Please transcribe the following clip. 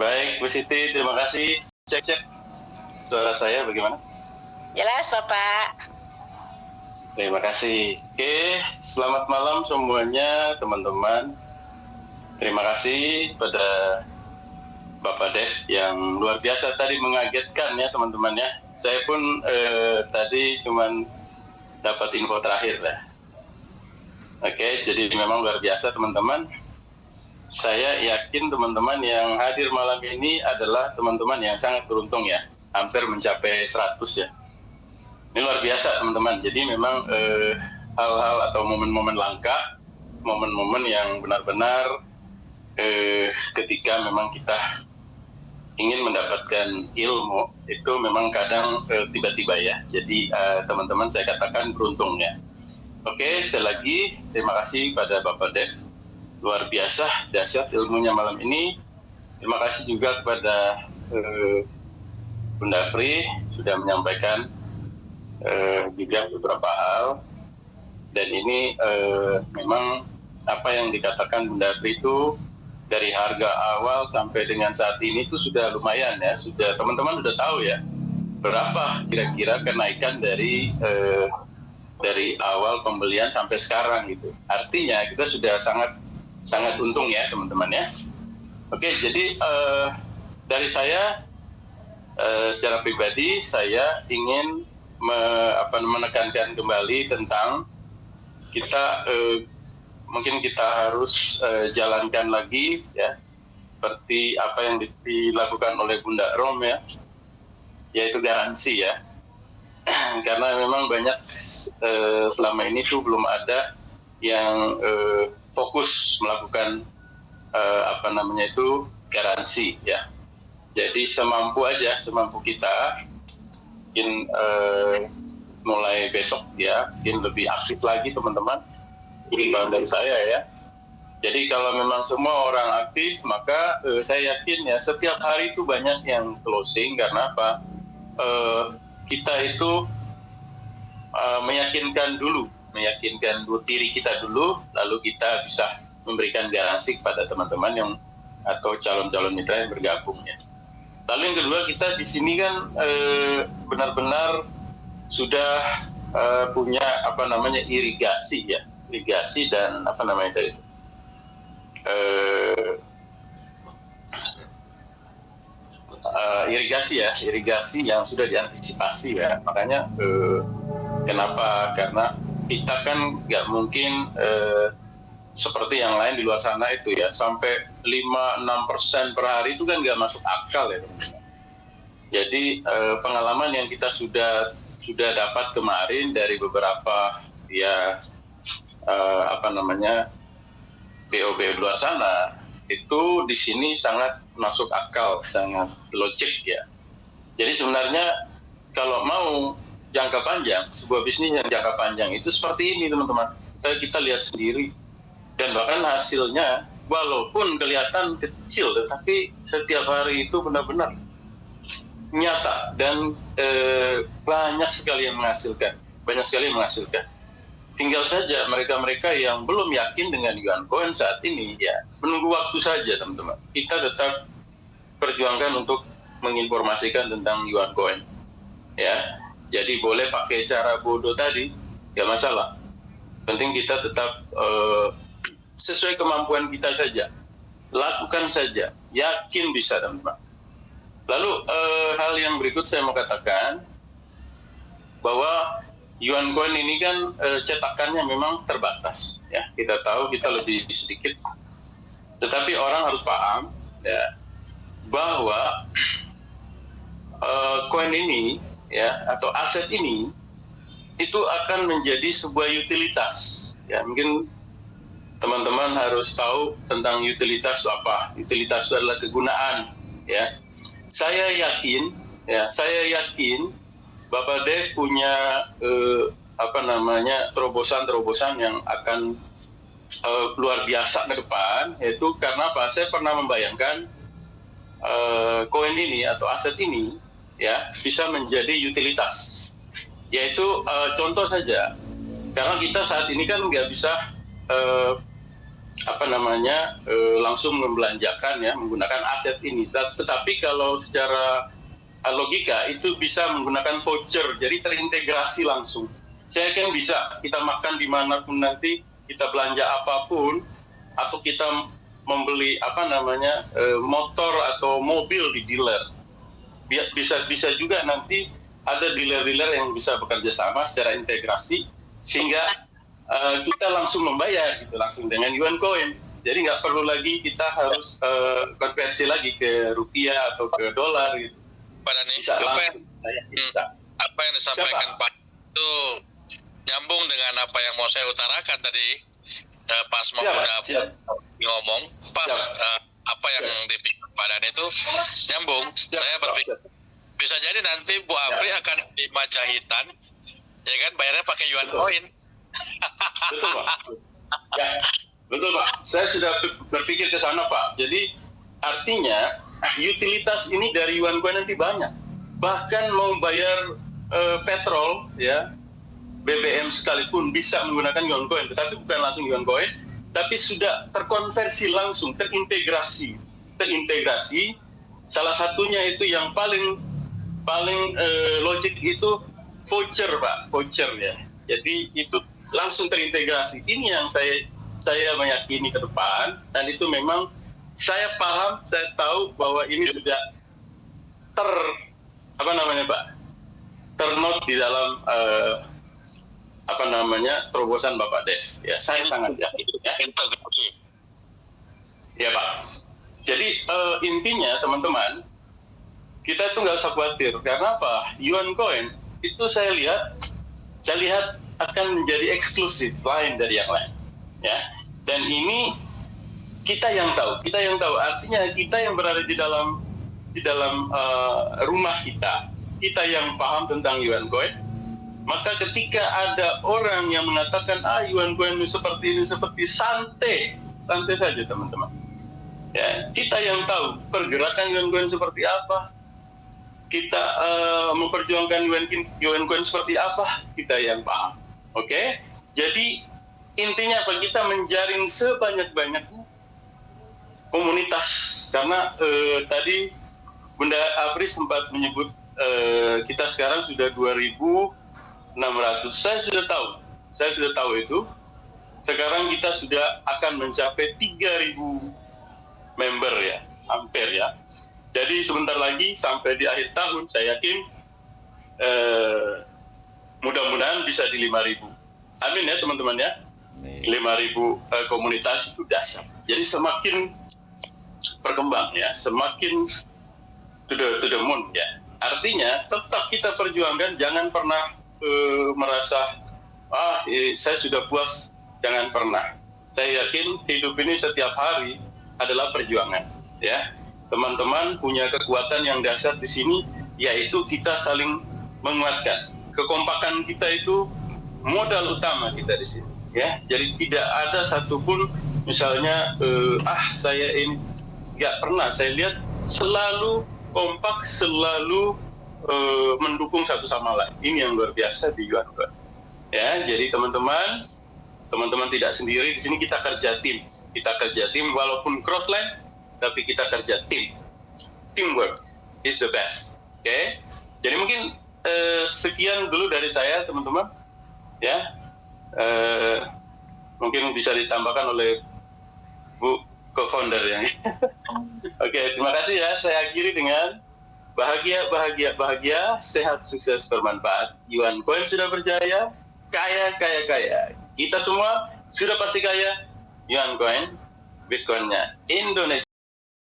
Baik, Bu Siti, terima kasih. Cek suara saya bagaimana? Jelas, Bapak. Terima kasih. Oke, selamat malam semuanya, teman-teman. Terima kasih pada Bapak Dev yang luar biasa tadi mengagetkan ya, teman-teman ya. Saya pun tadi cuman dapat info terakhir lah. Oke, jadi memang luar biasa, teman-teman. Saya yakin teman-teman yang hadir malam ini adalah teman-teman yang sangat beruntung ya, hampir mencapai 100 ya. Ini luar biasa teman-teman. Jadi memang hal-hal atau momen-momen langka, momen-momen yang benar-benar ketika memang kita ingin mendapatkan ilmu itu memang kadang tiba-tiba ya. Jadi teman-teman saya katakan beruntung ya. Oke, sekali lagi terima kasih pada Bapak Dev. Luar biasa, dahsyat ilmunya malam ini. Terima kasih juga kepada Bunda Fri sudah menyampaikan juga beberapa hal. Dan ini memang apa yang dikatakan Bunda Fri itu dari harga awal sampai dengan saat ini itu sudah lumayan ya. Sudah teman-teman sudah tahu ya berapa kira-kira kenaikan dari awal pembelian sampai sekarang gitu. Artinya kita sudah sangat untung ya teman-teman ya. Oke, jadi dari saya secara pribadi saya ingin menekankan kembali tentang kita mungkin kita harus jalankan lagi ya seperti apa yang dilakukan oleh Bunda Rom ya, yaitu garansi ya. Karena memang banyak selama ini tuh belum ada yang fokus melakukan garansi ya. Jadi semampu kita mungkin mulai besok ya, mungkin lebih aktif lagi teman-teman. Imbauan dari saya ya. Jadi kalau memang semua orang aktif, maka saya yakin ya setiap hari itu banyak yang closing. Karena apa? Kita itu meyakinkan diri kita dulu, lalu kita bisa memberikan garansi kepada teman-teman yang atau calon-calon mitra yang bergabung ya. Lalu yang kedua, kita di sini kan benar-benar sudah punya irigasi ya, irigasi dan irigasi yang sudah diantisipasi ya. Makanya kenapa? Karena kita kan nggak mungkin seperti yang lain di luar sana itu ya, sampai 5-6% per hari itu kan nggak masuk akal ya teman-teman. Jadi pengalaman yang kita sudah dapat kemarin dari beberapa ya BOB luar sana itu di sini sangat masuk akal, sangat logik ya. Jadi sebenarnya kalau mau jangka panjang, sebuah bisnis yang jangka panjang itu seperti ini teman-teman. Kita lihat sendiri. Dan bahkan hasilnya walaupun kelihatan kecil, tetapi setiap hari itu benar-benar nyata dan banyak sekali yang menghasilkan. Tinggal saja mereka-mereka yang belum yakin dengan Yuan Coin saat ini ya menunggu waktu saja teman-teman. Kita tetap perjuangkan untuk menginformasikan tentang Yuan Coin ya. Jadi boleh pakai cara bodoh tadi, gak masalah. Penting kita tetap sesuai kemampuan kita saja, lakukan saja, yakin bisa teman-teman. Lalu hal yang berikut saya mau katakan bahwa Yuan Coin ini kan cetakannya memang terbatas ya. Kita tahu kita lebih sedikit, tetapi orang harus paham ya bahwa koin ini ya atau aset ini itu akan menjadi sebuah utilitas ya. Mungkin teman-teman harus tahu tentang utilitas itu apa. Utilitas itu adalah kegunaan ya. Saya yakin Bapak Dev punya terobosan-terobosan yang akan luar biasa ke depan, yaitu karena apa? Saya pernah membayangkan koin ini atau aset ini ya bisa menjadi utilitas, yaitu contoh saja, karena kita saat ini kan nggak bisa langsung membelanjakan ya menggunakan aset ini. Tetapi kalau secara logika itu bisa menggunakan voucher, jadi terintegrasi langsung. Saya kan bisa kita makan dimanapun nanti, kita belanja apapun, atau kita membeli motor atau mobil di dealer. Bisa juga nanti ada dealer-dealer yang bisa bekerja sama secara integrasi sehingga kita langsung membayar gitu langsung dengan yuan coin. Jadi nggak perlu lagi kita harus konversi lagi ke rupiah atau ke dolar gitu. Pak Dani, Bisa langsung. apa yang disampaikan Pak itu nyambung dengan apa yang mau saya utarakan tadi pas mau ngomong pas apa yang dipikir Pak Dani itu nyambung. Saya berpikir bisa jadi nanti Bu Apri akan di Majahitan, ya kan, bayarnya pakai yuan coin. Betul Pak. Ya, betul Pak. Saya sudah berpikir ke sana Pak. Jadi artinya utilitas ini dari yuan coin nanti banyak. Bahkan mau bayar petrol ya, BBM sekalipun bisa menggunakan yuan coin, tetapi bukan langsung yuan coin, tapi sudah terkonversi langsung, terintegrasi. Salah satunya itu yang paling logik itu voucher Pak, voucher ya. Jadi itu langsung terintegrasi. Ini yang saya meyakini ke depan, dan itu memang saya paham, saya tahu bahwa ini sudah ternot di dalam terobosan Bapak Dev. Ya, saya sangat yakin. Ya. Integrasi. Ya Pak. Jadi intinya teman-teman, kita itu nggak usah khawatir. Karena apa? Yuan coin itu saya lihat akan menjadi eksklusif lain dari yang lain. Ya. Dan ini kita yang tahu. Artinya kita yang berada di dalam rumah kita yang paham tentang yuan coin. Maka ketika ada orang yang mengatakan yuan coin ini seperti santai saja teman-teman. Ya, kita yang tahu pergerakan yuan coin seperti apa, kita memperjuangkan yuan coin seperti apa, kita yang paham. Oke? Jadi intinya apa? Kita menjaring sebanyak-banyaknya komunitas, karena tadi Bunda Apri sempat menyebut kita sekarang sudah 2.600. Saya sudah tahu itu. Sekarang kita sudah akan mencapai 3.000 member ya, hampir ya. Jadi sebentar lagi sampai di akhir tahun saya yakin mudah-mudahan bisa di 5.000. Amin ya teman-teman ya. 5.000 komunitas itu dasar. Jadi semakin berkembang ya, semakin to the moon ya. Artinya tetap kita perjuangkan, jangan pernah merasa saya sudah puas, jangan pernah. Saya yakin hidup ini setiap hari adalah perjuangan ya. Teman-teman punya kekuatan yang dasar di sini, yaitu kita saling menguatkan. Kekompakan kita itu modal utama kita di sini ya. Jadi tidak ada satupun misalnya saya ini nggak pernah, saya lihat selalu kompak, selalu mendukung satu sama lain. Ini yang luar biasa di yuan coin ya. Jadi teman-teman tidak sendiri di sini, kita kerja tim walaupun crossline, tapi kita kerja tim. Teamwork is the best. Oke? Jadi mungkin sekian dulu dari saya teman-teman ya. Mungkin bisa ditambahkan oleh Bu co-founder ya. Oke, terima kasih ya. Saya akhiri dengan bahagia, sehat, sukses, bermanfaat. Yuan coin sudah berjaya, kaya. Kita semua sudah pasti kaya. Yuan coin, Bitcoin-nya Indonesia.